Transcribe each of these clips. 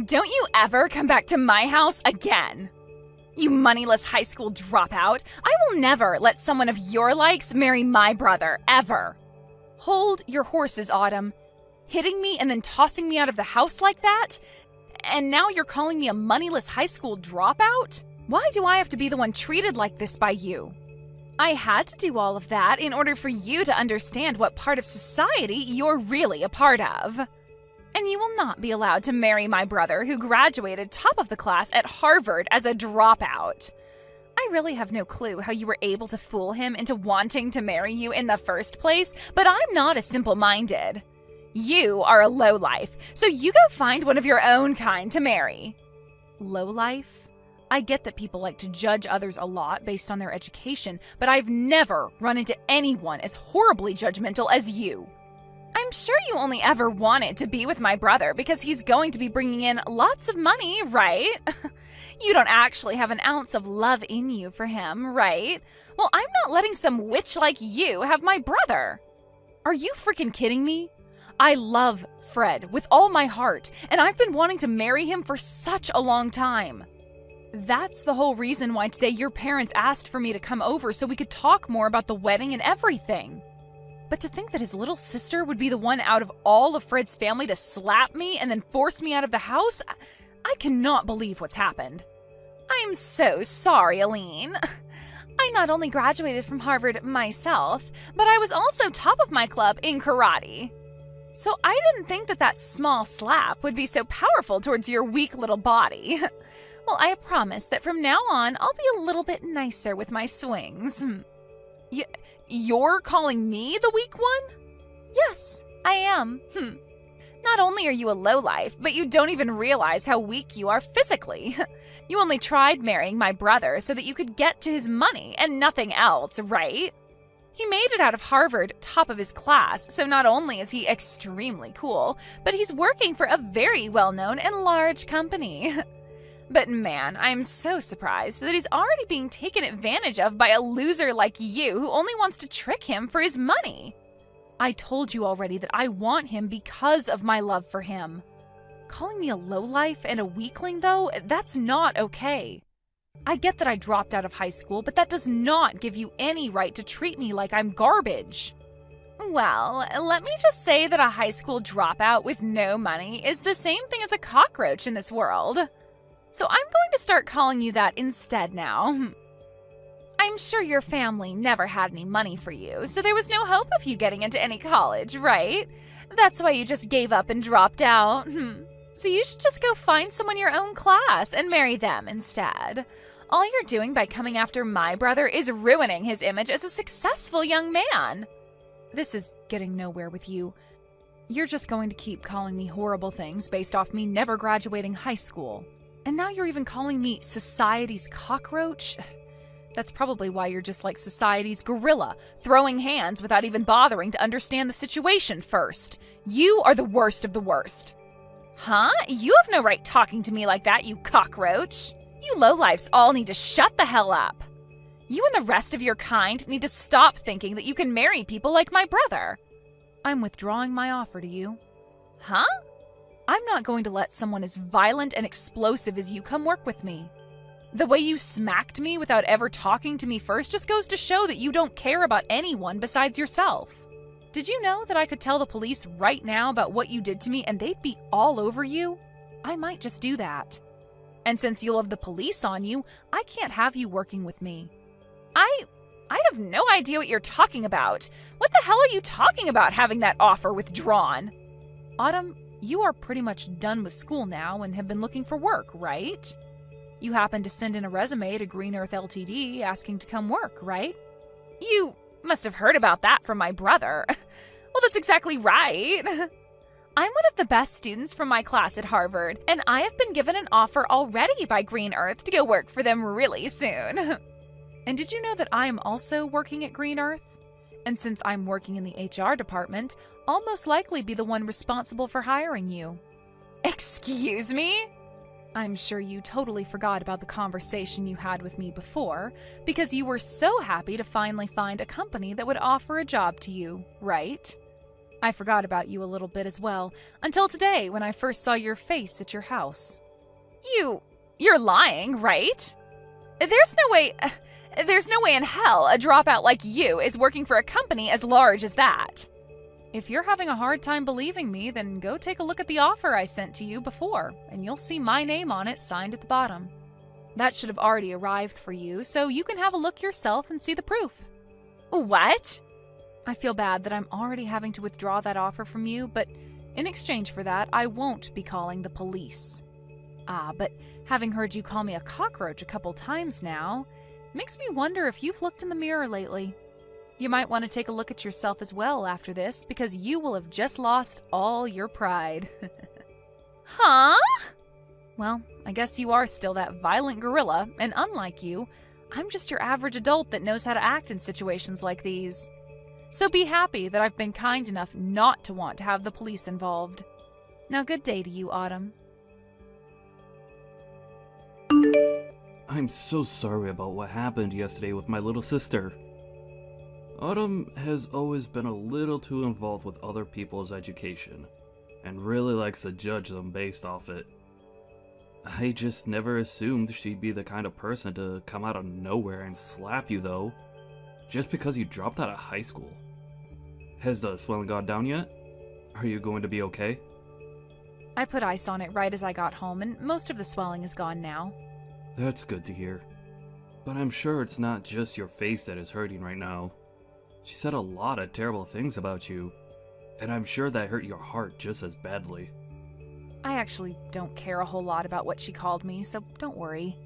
Don't you ever come back to my house again. You moneyless high school dropout. I will never let someone of your likes marry my brother, ever. Hold your horses, Autumn. Hitting me and then tossing me out of the house like that? And now you're calling me a moneyless high school dropout? Why do I have to be the one treated like this by you? I had to do all of that in order for you to understand what part of society you're really a part of. And you will not be allowed to marry my brother who graduated top of the class at Harvard as a dropout. I really have no clue how you were able to fool him into wanting to marry you in the first place, but I'm not as simple-minded. You are a lowlife, so you go find one of your own kind to marry. Lowlife? I get that people like to judge others a lot based on their education, but I've never run into anyone as horribly judgmental as you. I'm sure you only ever wanted to be with my brother because he's going to be bringing in lots of money, right? You don't actually have an ounce of love in you for him, right? Well, I'm not letting some witch like you have my brother. Are you freaking kidding me? I love Fred with all my heart, and I've been wanting to marry him for such a long time. That's the whole reason why today your parents asked for me to come over so we could talk more about the wedding and everything. But to think that his little sister would be the one out of all of Fred's family to slap me and then force me out of the house, I cannot believe what's happened. I'm so sorry, Aline. I not only graduated from Harvard myself, but I was also top of my club in karate. So I didn't think that that small slap would be so powerful towards your weak little body. Well, I promise that from now on, I'll be a little bit nicer with my swings. You're calling me the weak one? Yes, I am. Not only are you a lowlife, but you don't even realize how weak you are physically. You only tried marrying my brother so that you could get to his money and nothing else, right? He made it out of Harvard top of his class, so not only is he extremely cool, but he's working for a very well-known and large company. But man, I'm so surprised that he's already being taken advantage of by a loser like you who only wants to trick him for his money. I told you already that I want him because of my love for him. Calling me a lowlife and a weakling, though, that's not okay. I get that I dropped out of high school, but that does not give you any right to treat me like I'm garbage. Well, let me just say that a high school dropout with no money is the same thing as a cockroach in this world. So I'm going to start calling you that instead now. I'm sure your family never had any money for you, so there was no hope of you getting into any college, right? That's why you just gave up and dropped out. So you should just go find someone your own class and marry them instead. All you're doing by coming after my brother is ruining his image as a successful young man. This is getting nowhere with you. You're just going to keep calling me horrible things based off me never graduating high school. And now you're even calling me society's cockroach? That's probably why you're just like society's gorilla, throwing hands without even bothering to understand the situation first. You are the worst of the worst. Huh? You have no right talking to me like that, you cockroach. You lowlifes all need to shut the hell up. You and the rest of your kind need to stop thinking that you can marry people like my brother. I'm withdrawing my offer to you. Huh? I'm not going to let someone as violent and explosive as you come work with me. The way you smacked me without ever talking to me first just goes to show that you don't care about anyone besides yourself. Did you know that I could tell the police right now about what you did to me and they'd be all over you? I might just do that. And since you'll have the police on you, I can't have you working with me. I have no idea what you're talking about. What the hell are you talking about having that offer withdrawn? Autumn, you are pretty much done with school now and have been looking for work, right? You happened to send in a resume to Green Earth Ltd. Asking to come work, right? You must have heard about that from my brother. Well, that's exactly right. I'm one of the best students from my class at Harvard, and I have been given an offer already by Green Earth to go work for them really soon. And did you know that I am also working at Green Earth? And since I'm working in the HR department, I'll most likely be the one responsible for hiring you. Excuse me? I'm sure you totally forgot about the conversation you had with me before, because you were so happy to finally find a company that would offer a job to you, right? I forgot about you a little bit as well, until today when I first saw your face at your house. You're lying, right? There's no way in hell a dropout like you is working for a company as large as that. If you're having a hard time believing me, then go take a look at the offer I sent to you before, and you'll see my name on it signed at the bottom. That should have already arrived for you, so you can have a look yourself and see the proof. What? I feel bad that I'm already having to withdraw that offer from you, but in exchange for that, I won't be calling the police. But having heard you call me a cockroach a couple times now, makes me wonder if you've looked in the mirror lately. You might want to take a look at yourself as well after this, because you will have just lost all your pride. Huh? Well, I guess you are still that violent gorilla, and unlike you, I'm just your average adult that knows how to act in situations like these. So be happy that I've been kind enough not to want to have the police involved. Now, good day to you, Autumn. I'm so sorry about what happened yesterday with my little sister. Autumn has always been a little too involved with other people's education, and really likes to judge them based off it. I just never assumed she'd be the kind of person to come out of nowhere and slap you though, just because you dropped out of high school. Has the swelling gone down yet? Are you going to be okay? I put ice on it right as I got home, and most of the swelling is gone now. That's good to hear. But I'm sure it's not just your face that is hurting right now. She said a lot of terrible things about you, and I'm sure that hurt your heart just as badly. I actually don't care a whole lot about what she called me, so don't worry.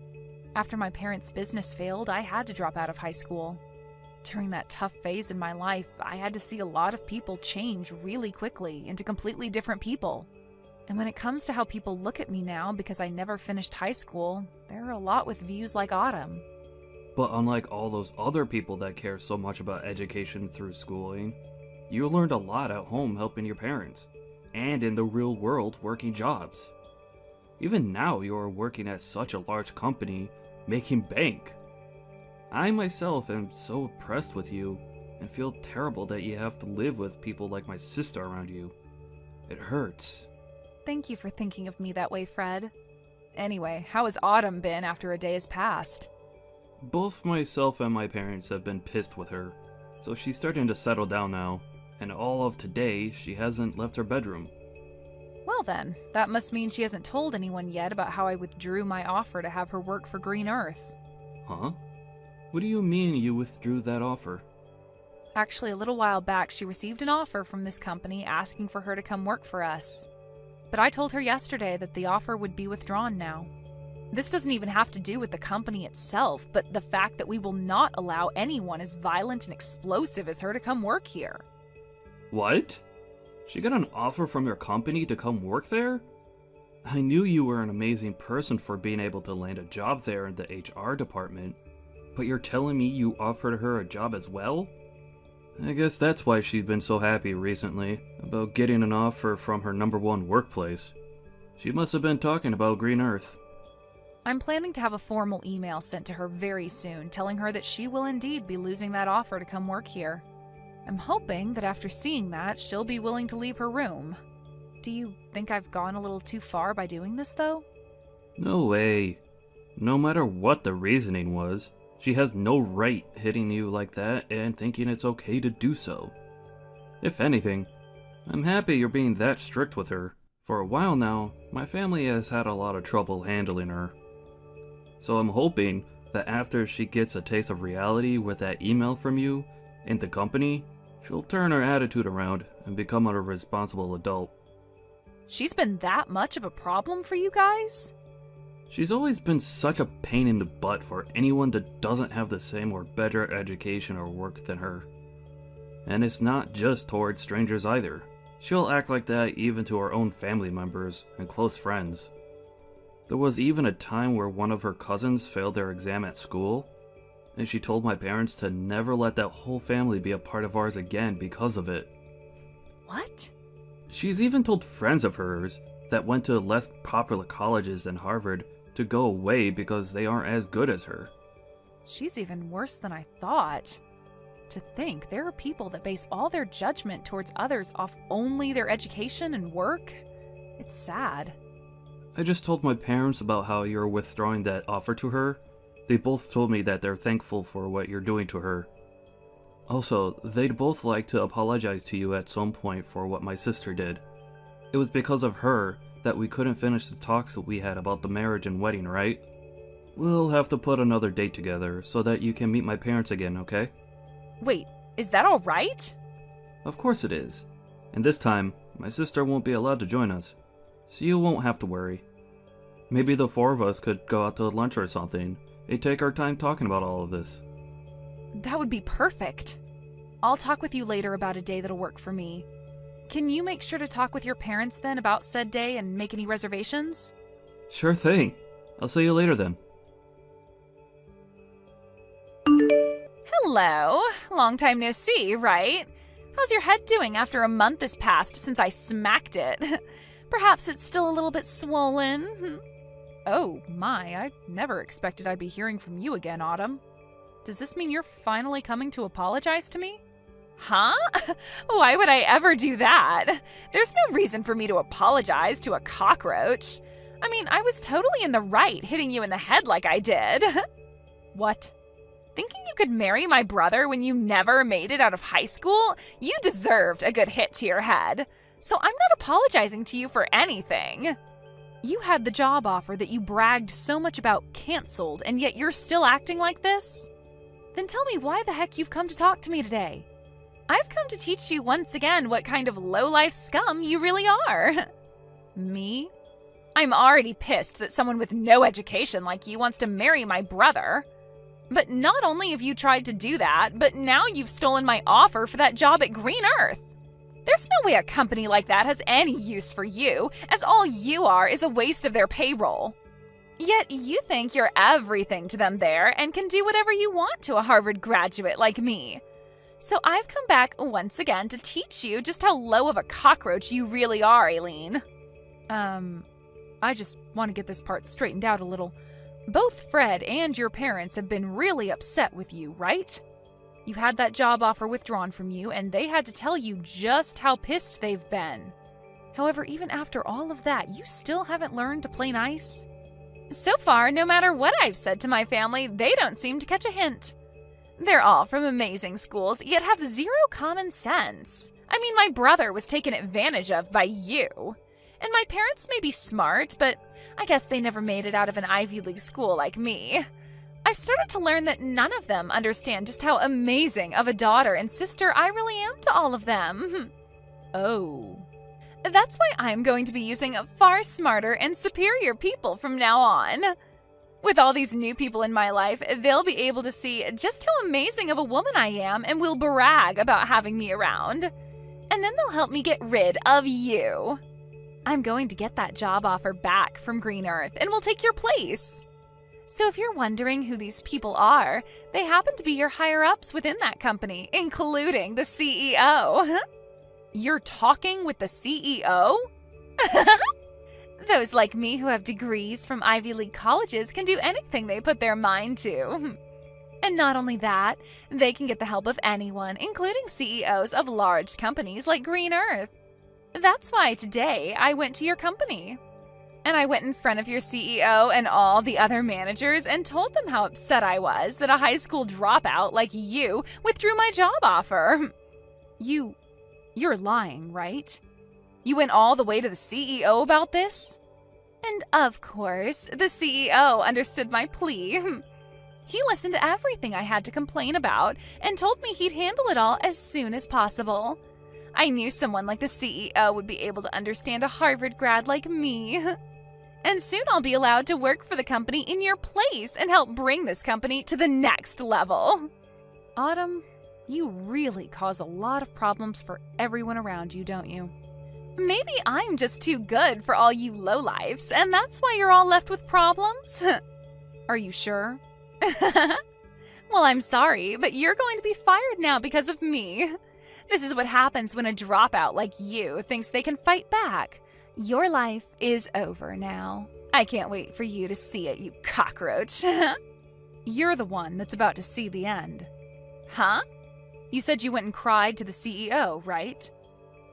After my parents' business failed, I had to drop out of high school. During that tough phase in my life, I had to see a lot of people change really quickly into completely different people. And when it comes to how people look at me now because I never finished high school, there are a lot with views like Autumn. But unlike all those other people that care so much about education through schooling, you learned a lot at home helping your parents, and in the real world working jobs. Even now you're working at such a large company, making bank. I myself am so impressed with you, and feel terrible that you have to live with people like my sister around you. It hurts. Thank you for thinking of me that way, Fred. Anyway, how has Autumn been after a day has passed? Both myself and my parents have been pissed with her, so she's starting to settle down now, and all of today she hasn't left her bedroom. Well then, that must mean she hasn't told anyone yet about how I withdrew my offer to have her work for Green Earth. Huh? What do you mean you withdrew that offer? Actually, a little while back she received an offer from this company asking for her to come work for us. But I told her yesterday that the offer would be withdrawn now. This doesn't even have to do with the company itself, but the fact that we will not allow anyone as violent and explosive as her to come work here. What? She got an offer from your company to come work there? I knew you were an amazing person for being able to land a job there in the HR department, but you're telling me you offered her a job as well? I guess that's why she's been so happy recently about getting an offer from her #1 workplace. She must have been talking about Green Earth. I'm planning to have a formal email sent to her very soon telling her that she will indeed be losing that offer to come work here. I'm hoping that after seeing that, she'll be willing to leave her room. Do you think I've gone a little too far by doing this, though? No way. No matter what the reasoning was, she has no right hitting you like that and thinking it's okay to do so. If anything, I'm happy you're being that strict with her. For a while now, my family has had a lot of trouble handling her. So I'm hoping that after she gets a taste of reality with that email from you and the company, she'll turn her attitude around and become a responsible adult. She's been that much of a problem for you guys? She's always been such a pain in the butt for anyone that doesn't have the same or better education or work than her. And it's not just towards strangers either. She'll act like that even to her own family members and close friends. There was even a time where one of her cousins failed their exam at school, and she told my parents to never let that whole family be a part of ours again because of it. What? She's even told friends of hers that went to less popular colleges than Harvard to go away because they aren't as good as her. She's even worse than I thought. To think there are people that base all their judgment towards others off only their education and work. It's sad. I just told my parents about how you're withdrawing that offer to her. They both told me that they're thankful for what you're doing to her. Also, they'd both like to apologize to you at some point for what my sister did. It was because of her that we couldn't finish the talks that we had about the marriage and wedding, right? We'll have to put another date together so that you can meet my parents again, okay? Wait, is that all right? Of course it is. And this time, my sister won't be allowed to join us, so you won't have to worry. Maybe the four of us could go out to lunch or something and take our time talking about all of this. That would be perfect. I'll talk with you later about a day that'll work for me. Can you make sure to talk with your parents then about said day and make any reservations? Sure thing. I'll see you later then. Hello. Long time no see, right? How's your head doing after a month has passed since I smacked it? Perhaps it's still a little bit swollen. Oh my, I never expected I'd be hearing from you again, Autumn. Does this mean you're finally coming to apologize to me? Huh? Why would I ever do that? There's no reason for me to apologize to a cockroach. I mean, I was totally in the right hitting you in the head like I did. What? Thinking you could marry my brother when you never made it out of high school? You deserved a good hit to your head. So I'm not apologizing to you for anything. You had the job offer that you bragged so much about canceled, and yet you're still acting like this? Then tell me why the heck you've come to talk to me today. I've come to teach you once again what kind of low-life scum you really are. Me? I'm already pissed that someone with no education like you wants to marry my brother. But not only have you tried to do that, but now you've stolen my offer for that job at Green Earth. There's no way a company like that has any use for you, as all you are is a waste of their payroll. Yet you think you're everything to them there and can do whatever you want to a Harvard graduate like me. So I've come back once again to teach you just how low of a cockroach you really are, Aileen. I just want to get this part straightened out a little. Both Fred and your parents have been really upset with you, right? You had that job offer withdrawn from you, and they had to tell you just how pissed they've been. However, even after all of that, you still haven't learned to play nice? So far, no matter what I've said to my family, they don't seem to catch a hint. They're all from amazing schools, yet have zero common sense. I mean, my brother was taken advantage of by you. And my parents may be smart, but I guess they never made it out of an Ivy League school like me. I've started to learn that none of them understand just how amazing of a daughter and sister I really am to all of them. Oh. That's why I'm going to be using far smarter and superior people from now on. With all these new people in my life, they'll be able to see just how amazing of a woman I am and will brag about having me around. And then they'll help me get rid of you. I'm going to get that job offer back from Green Earth and will take your place. So if you're wondering who these people are, they happen to be your higher-ups within that company, including the CEO. You're talking with the CEO? Those like me who have degrees from Ivy League colleges can do anything they put their mind to. And not only that, they can get the help of anyone, including CEOs of large companies like Green Earth. That's why today I went to your company. And I went in front of your CEO and all the other managers and told them how upset I was that a high school dropout like you withdrew my job offer. You're lying, right? You went all the way to the CEO about this? And of course, the CEO understood my plea. He listened to everything I had to complain about and told me he'd handle it all as soon as possible. I knew someone like the CEO would be able to understand a Harvard grad like me. And soon I'll be allowed to work for the company in your place and help bring this company to the next level. Autumn, you really cause a lot of problems for everyone around you, don't you? Maybe I'm just too good for all you lowlifes, and that's why you're all left with problems? Are you sure? Well, I'm sorry, but you're going to be fired now because of me. This is what happens when a dropout like you thinks they can fight back. Your life is over now. I can't wait for you to see it, you cockroach. You're the one that's about to see the end. Huh? You said you went and cried to the CEO, right?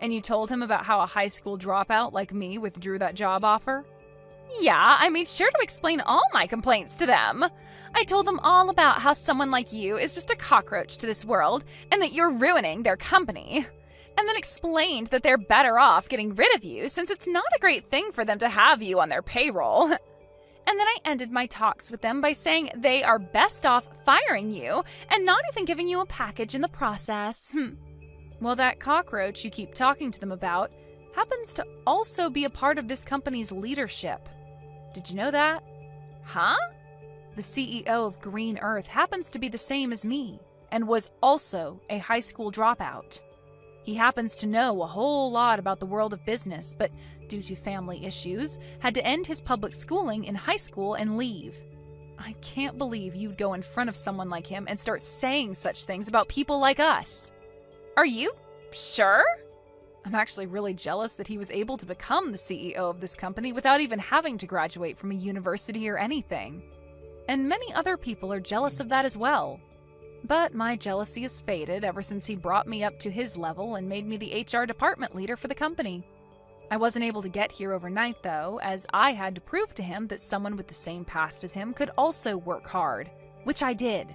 And you told him about how a high school dropout like me withdrew that job offer? Yeah, I made sure to explain all my complaints to them. I told them all about how someone like you is just a cockroach to this world and that you're ruining their company. And then explained that they're better off getting rid of you since it's not a great thing for them to have you on their payroll. And then I ended my talks with them by saying they are best off firing you and not even giving you a package in the process. Well, that cockroach you keep talking to them about happens to also be a part of this company's leadership. Did you know that? Huh? The CEO of Green Earth happens to be the same as me and was also a high school dropout. He happens to know a whole lot about the world of business, but due to family issues, had to end his public schooling in high school and leave. I can't believe you'd go in front of someone like him and start saying such things about people like us. Are you sure? I'm actually really jealous that he was able to become the CEO of this company without even having to graduate from a university or anything. And many other people are jealous of that as well. But my jealousy has faded ever since he brought me up to his level and made me the HR department leader for the company. I wasn't able to get here overnight, though, as I had to prove to him that someone with the same past as him could also work hard, which I did.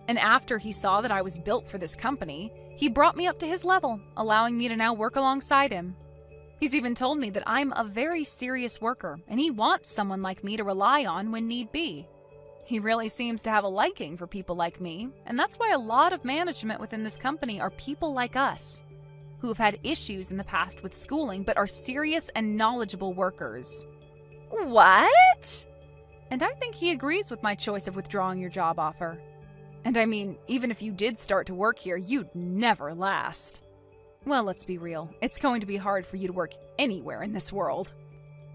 And after he saw that I was built for this company, he brought me up to his level, allowing me to now work alongside him. He's even told me that I'm a very serious worker, and he wants someone like me to rely on when need be. He really seems to have a liking for people like me, and that's why a lot of management within this company are people like us, who have had issues in the past with schooling but are serious and knowledgeable workers. What? And I think he agrees with my choice of withdrawing your job offer. And I mean, even if you did start to work here, you'd never last. Well, let's be real. It's going to be hard for you to work anywhere in this world.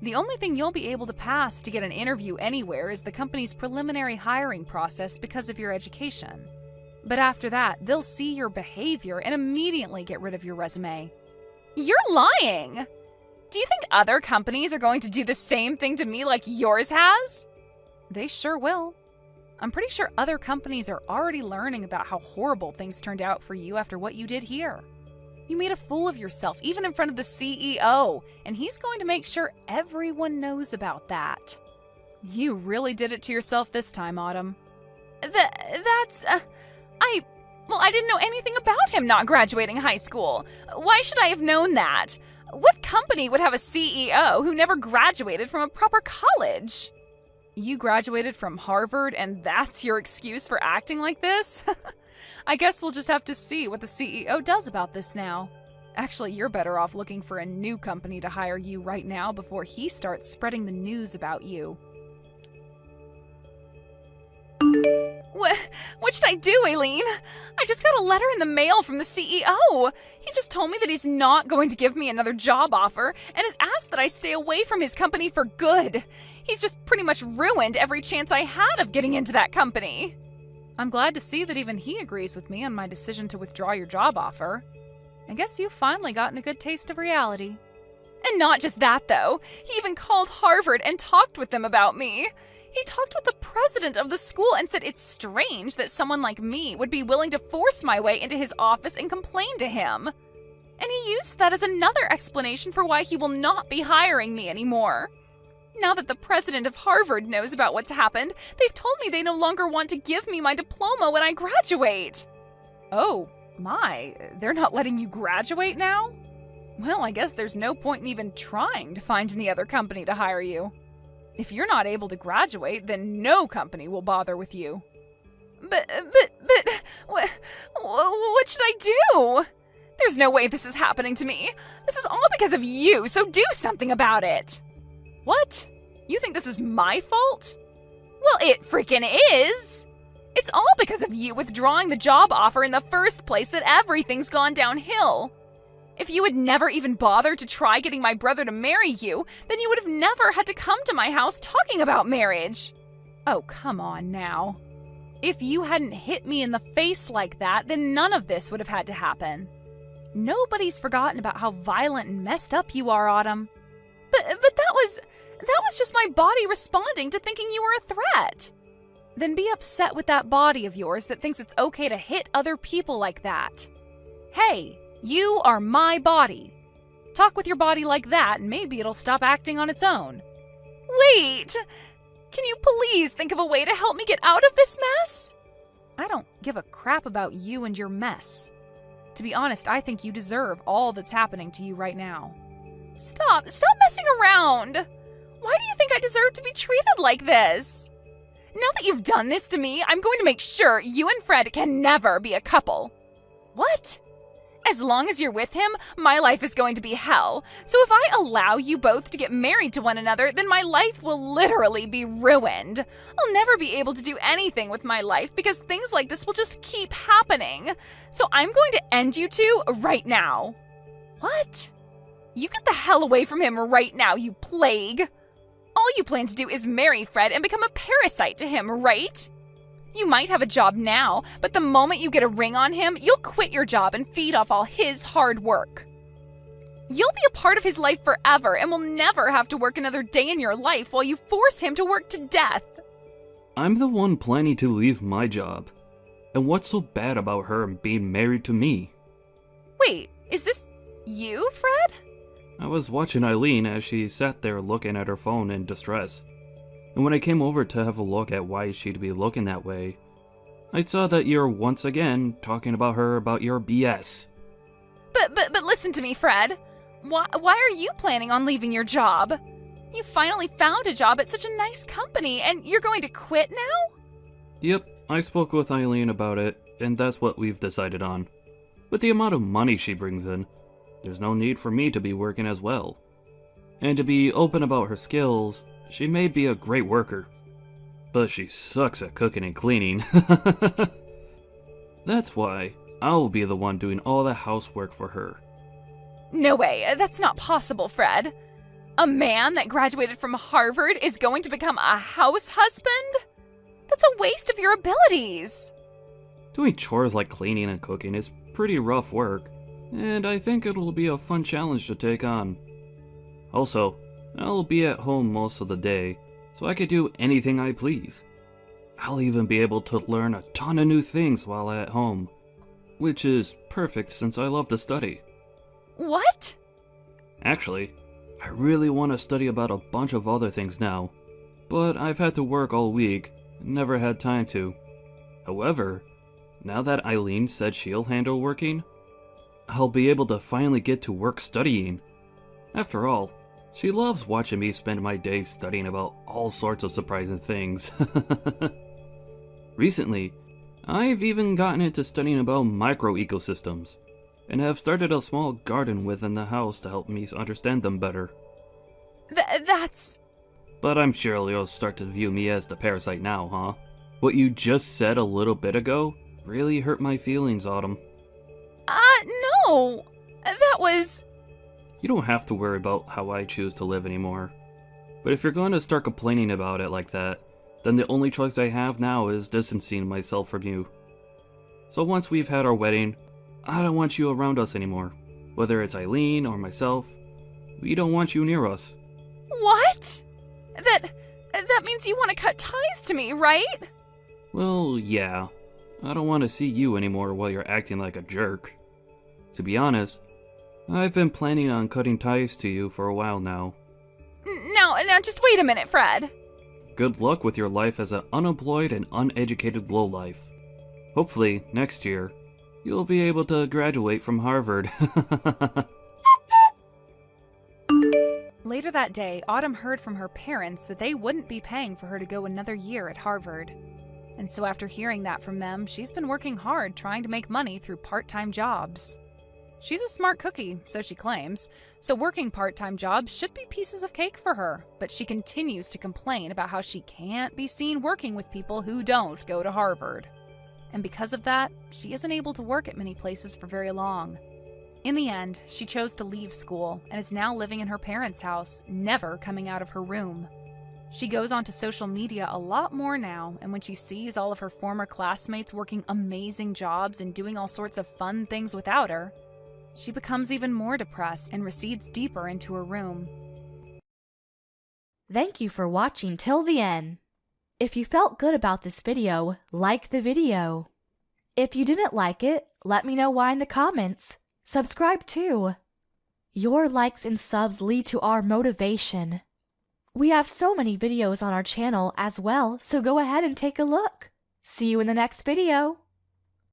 The only thing you'll be able to pass to get an interview anywhere is the company's preliminary hiring process because of your education. But after that, they'll see your behavior and immediately get rid of your resume. You're lying! Do you think other companies are going to do the same thing to me like yours has? They sure will. I'm pretty sure other companies are already learning about how horrible things turned out for you after what you did here. You made a fool of yourself, even in front of the CEO, and he's going to make sure everyone knows about that. You really did it to yourself this time, Autumn. I didn't know anything about him not graduating high school. Why should I have known that? What company would have a CEO who never graduated from a proper college? You graduated from Harvard, and that's your excuse for acting like this? I guess we'll just have to see what the CEO does about this now. Actually, you're better off looking for a new company to hire you right now before he starts spreading the news about you. What should I do, Aileen? I just got a letter in the mail from the CEO. He just told me that he's not going to give me another job offer and has asked that I stay away from his company for good. He's just pretty much ruined every chance I had of getting into that company. I'm glad to see that even he agrees with me on my decision to withdraw your job offer. I guess you've finally gotten a good taste of reality. And not just that, though. He even called Harvard and talked with them about me. He talked with the president of the school and said it's strange that someone like me would be willing to force my way into his office and complain to him. And he used that as another explanation for why he will not be hiring me anymore. Now that the president of Harvard knows about what's happened, they've told me they no longer want to give me my diploma when I graduate. Oh, my, they're not letting you graduate now? Well, I guess there's no point in even trying to find any other company to hire you. If you're not able to graduate, then no company will bother with you. But, what should I do? There's no way this is happening to me. This is all because of you, so do something about it. What? You think this is my fault? Well, it freaking is! It's all because of you withdrawing the job offer in the first place that everything's gone downhill. If you had never even bothered to try getting my brother to marry you, then you would have never had to come to my house talking about marriage. Oh, come on now. If you hadn't hit me in the face like that, then none of this would have had to happen. Nobody's forgotten about how violent and messed up you are, Autumn. But that was just my body responding to thinking you were a threat. then be upset with that body of yours that thinks it's okay to hit other people like that. Hey, you are my body. Talk with your body like that and maybe it'll stop acting on its own. Wait! Can you please think of a way to help me get out of this mess? I don't give a crap about you and your mess. To be honest, I think you deserve all that's happening to you right now. Stop messing around! Why do you think I deserve to be treated like this? Now that you've done this to me, I'm going to make sure you and Fred can never be a couple. What? As long as you're with him, my life is going to be hell. So if I allow you both to get married to one another, then my life will literally be ruined. I'll never be able to do anything with my life because things like this will just keep happening. So I'm going to end you two right now. What? You get the hell away from him right now, you plague. All you plan to do is marry Fred and become a parasite to him, right? You might have a job now, but the moment you get a ring on him, you'll quit your job and feed off all his hard work. You'll be a part of his life forever and will never have to work another day in your life while you force him to work to death. I'm the one planning to leave my job. And what's so bad about her being married to me? Wait, is this you, Fred? I was watching Eileen as she sat there looking at her phone in distress. And when I came over to have a look at why she'd be looking that way, I saw that you're once again talking about her about your BS. But listen to me, Fred. Why are you planning on leaving your job? You finally found a job at such a nice company, and you're going to quit now? Yep, I spoke with Eileen about it, and that's what we've decided on. With the amount of money she brings in, there's no need for me to be working as well. And to be open about her skills, she may be a great worker, but she sucks at cooking and cleaning. That's why I'll be the one doing all the housework for her. No way, that's not possible, Fred. A man that graduated from Harvard is going to become a house husband? That's a waste of your abilities. Doing chores like cleaning and cooking is pretty rough work, and I think it'll be a fun challenge to take on. Also, I'll be at home most of the day, so I can do anything I please. I'll even be able to learn a ton of new things while at home, which is perfect since I love to study. What? Actually, I really want to study about a bunch of other things now, but I've had to work all week and never had time to. However, now that Eileen said she'll handle working, I'll be able to finally get to work studying. After all, she loves watching me spend my days studying about all sorts of surprising things. Recently, I've even gotten into studying about micro-ecosystems, and have started a small garden within the house to help me understand them better. That's... But I'm sure you'll start to view me as the parasite now, huh? What you just said a little bit ago really hurt my feelings, Autumn. No. That was... You don't have to worry about how I choose to live anymore. But if you're going to start complaining about it like that, then the only choice I have now is distancing myself from you. So once we've had our wedding, I don't want you around us anymore. Whether it's Eileen or myself, we don't want you near us. What? That means you want to cut ties to me, right? Well, yeah. I don't want to see you anymore while you're acting like a jerk. To be honest, I've been planning on cutting ties to you for a while now. Now, just wait a minute, Fred. Good luck with your life as an unemployed and uneducated lowlife. Hopefully, next year, you'll be able to graduate from Harvard. Later that day, Autumn heard from her parents that they wouldn't be paying for her to go another year at Harvard. And so after hearing that from them, she's been working hard trying to make money through part-time jobs. She's a smart cookie, so she claims, so working part-time jobs should be pieces of cake for her, but she continues to complain about how she can't be seen working with people who don't go to Harvard. And because of that, she isn't able to work at many places for very long. In the end, she chose to leave school and is now living in her parents' house, never coming out of her room. She goes onto social media a lot more now, and when she sees all of her former classmates working amazing jobs and doing all sorts of fun things without her, she becomes even more depressed and recedes deeper into her room. Thank you for watching till the end. If you felt good about this video, like the video. If you didn't like it, let me know why in the comments. Subscribe too. Your likes and subs lead to our motivation. We have so many videos on our channel as well, so go ahead and take a look. See you in the next video.